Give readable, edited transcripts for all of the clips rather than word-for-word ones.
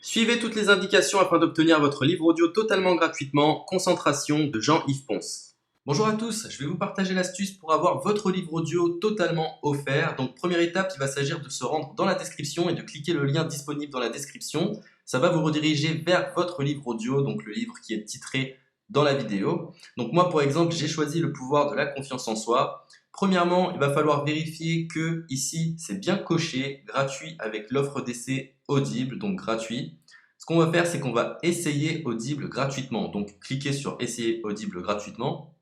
Suivez toutes les indications afin d'obtenir votre livre audio totalement gratuitement. Concentration de Jean-Yves Ponce. Bonjour à tous, je vais vous partager l'astuce pour avoir votre livre audio totalement offert. Donc première étape, il va s'agir de se rendre dans la description et de cliquer le lien disponible dans la description. Ça va vous rediriger vers votre livre audio, donc le livre qui est titré dans la vidéo. Donc moi par exemple, j'ai choisi le pouvoir de la confiance en soi. Premièrement, il va falloir vérifier que ici c'est bien coché, gratuit avec l'offre d'essai Audible, donc gratuit. Ce qu'on va faire, c'est qu'on va essayer Audible gratuitement. Donc cliquez sur essayer Audible gratuitement.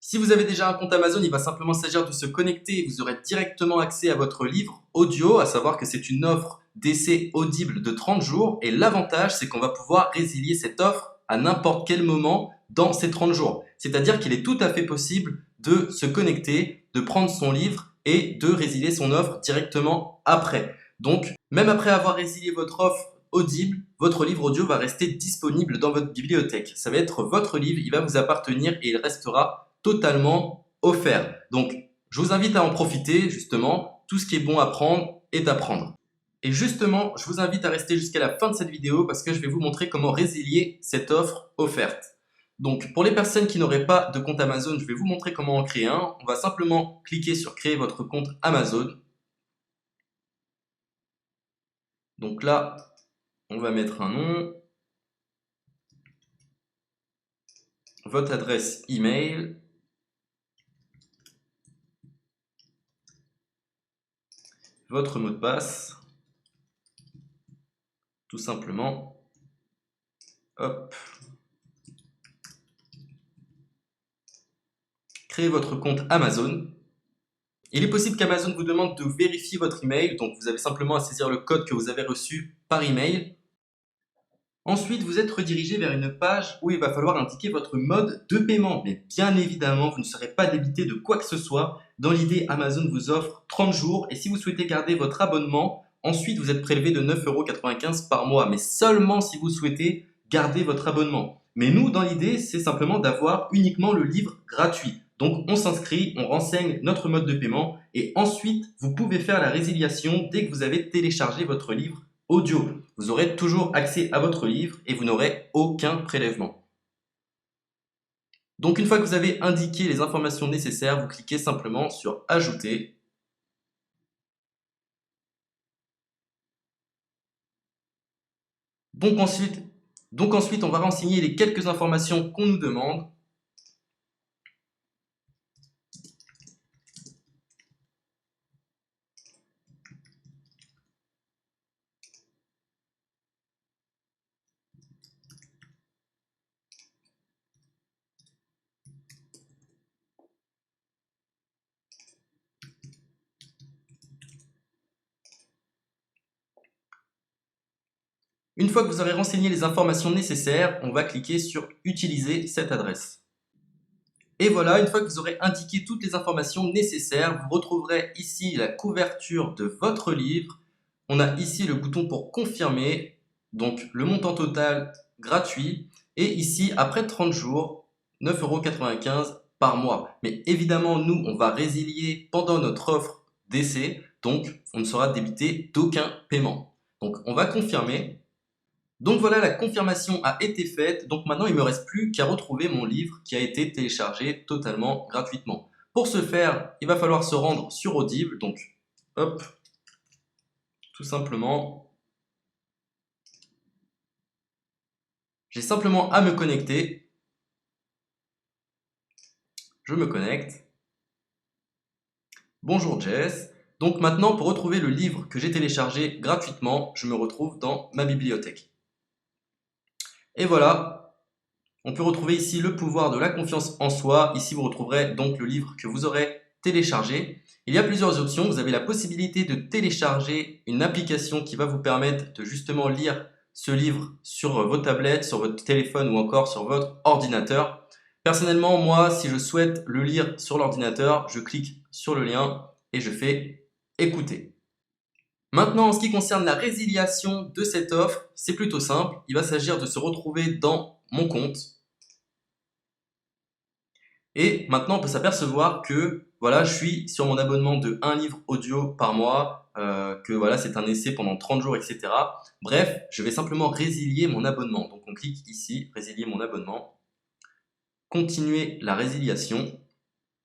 Si vous avez déjà un compte Amazon, il va simplement s'agir de se connecter et vous aurez directement accès à votre livre audio, à savoir que c'est une offre d'essai Audible de 30 jours. Et l'avantage, c'est qu'on va pouvoir résilier cette offre à n'importe quel moment dans ces 30 jours. C'est-à-dire qu'il est tout à fait possible de se connecter, de prendre son livre et de résilier son offre directement après. Donc, même après avoir résilié votre offre Audible, votre livre audio va rester disponible dans votre bibliothèque. Ça va être votre livre, il va vous appartenir et il restera totalement offert. Donc, je vous invite à en profiter, justement. Tout ce qui est bon à prendre est à prendre. Et justement, je vous invite à rester jusqu'à la fin de cette vidéo parce que je vais vous montrer comment résilier cette offre offerte. Donc, pour les personnes qui n'auraient pas de compte Amazon, je vais vous montrer comment en créer un. On va simplement cliquer sur créer votre compte Amazon. Donc là, on va mettre un nom, votre adresse email, votre mot de passe, tout simplement. Hop. Créez votre compte Amazon. Il est possible qu'Amazon vous demande de vérifier votre email, donc vous avez simplement à saisir le code que vous avez reçu par email. Ensuite, vous êtes redirigé vers une page où il va falloir indiquer votre mode de paiement. Mais bien évidemment, vous ne serez pas débité de quoi que ce soit. Dans l'idée, Amazon vous offre 30 jours et si vous souhaitez garder votre abonnement, ensuite vous êtes prélevé de 9,95 € par mois, mais seulement si vous souhaitez garder votre abonnement. Mais nous, dans l'idée, c'est simplement d'avoir uniquement le livre gratuit. Donc on s'inscrit, on renseigne notre mode de paiement et ensuite vous pouvez faire la résiliation dès que vous avez téléchargé votre livre audio. Vous aurez toujours accès à votre livre et vous n'aurez aucun prélèvement. Donc une fois que vous avez indiqué les informations nécessaires, vous cliquez simplement sur Ajouter. Donc ensuite, on va renseigner les quelques informations qu'on nous demande. Une fois que vous aurez renseigné les informations nécessaires, on va cliquer sur Utiliser cette adresse. Et voilà, une fois que vous aurez indiqué toutes les informations nécessaires, vous retrouverez ici la couverture de votre livre. On a ici le bouton pour confirmer, donc le montant total gratuit. Et ici, après 30 jours, 9,95 € par mois. Mais évidemment, nous, on va résilier pendant notre offre d'essai, donc on ne sera débité d'aucun paiement. Donc on va confirmer. Donc voilà, la confirmation a été faite. Donc maintenant, il ne me reste plus qu'à retrouver mon livre qui a été téléchargé totalement gratuitement. Pour ce faire, il va falloir se rendre sur Audible. Donc, hop, tout simplement. J'ai simplement à me connecter. Je me connecte. Bonjour Jess. Donc maintenant, pour retrouver le livre que j'ai téléchargé gratuitement, je me retrouve dans ma bibliothèque. Et voilà, on peut retrouver ici le pouvoir de la confiance en soi. Ici, vous retrouverez donc le livre que vous aurez téléchargé. Il y a plusieurs options. Vous avez la possibilité de télécharger une application qui va vous permettre de justement lire ce livre sur vos tablettes, sur votre téléphone ou encore sur votre ordinateur. Personnellement, moi, si je souhaite le lire sur l'ordinateur, je clique sur le lien et je fais écouter. Maintenant, en ce qui concerne la résiliation de cette offre, c'est plutôt simple. Il va s'agir de se retrouver dans mon compte. Et maintenant, on peut s'apercevoir que voilà, je suis sur mon abonnement de 1 livre audio par mois. que voilà, c'est un essai pendant 30 jours, etc. Bref, je vais simplement résilier mon abonnement. Donc on clique ici, résilier mon abonnement. Continuer la résiliation.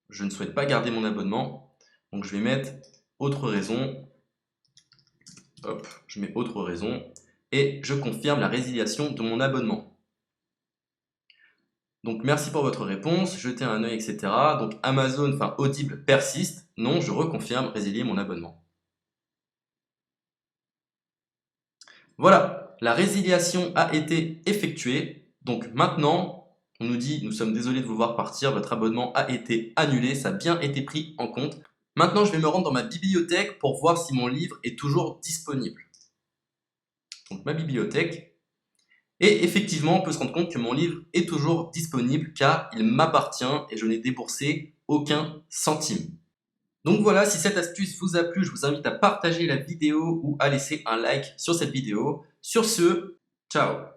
Je ne souhaite pas garder mon abonnement. Donc je vais mettre autre raison. Hop, je mets autre raison. Et je confirme la résiliation de mon abonnement. Donc merci pour votre réponse, jetez un œil, etc. Donc Amazon, enfin Audible persiste. Non, je reconfirme, résilier mon abonnement. Voilà, la résiliation a été effectuée. Donc maintenant, on nous dit, nous sommes désolés de vous voir partir, votre abonnement a été annulé, ça a bien été pris en compte. Maintenant, je vais me rendre dans ma bibliothèque pour voir si mon livre est toujours disponible. Donc ma bibliothèque. Et effectivement, on peut se rendre compte que mon livre est toujours disponible car il m'appartient et je n'ai déboursé aucun centime. Donc voilà, si cette astuce vous a plu, je vous invite à partager la vidéo ou à laisser un like sur cette vidéo. Sur ce, ciao!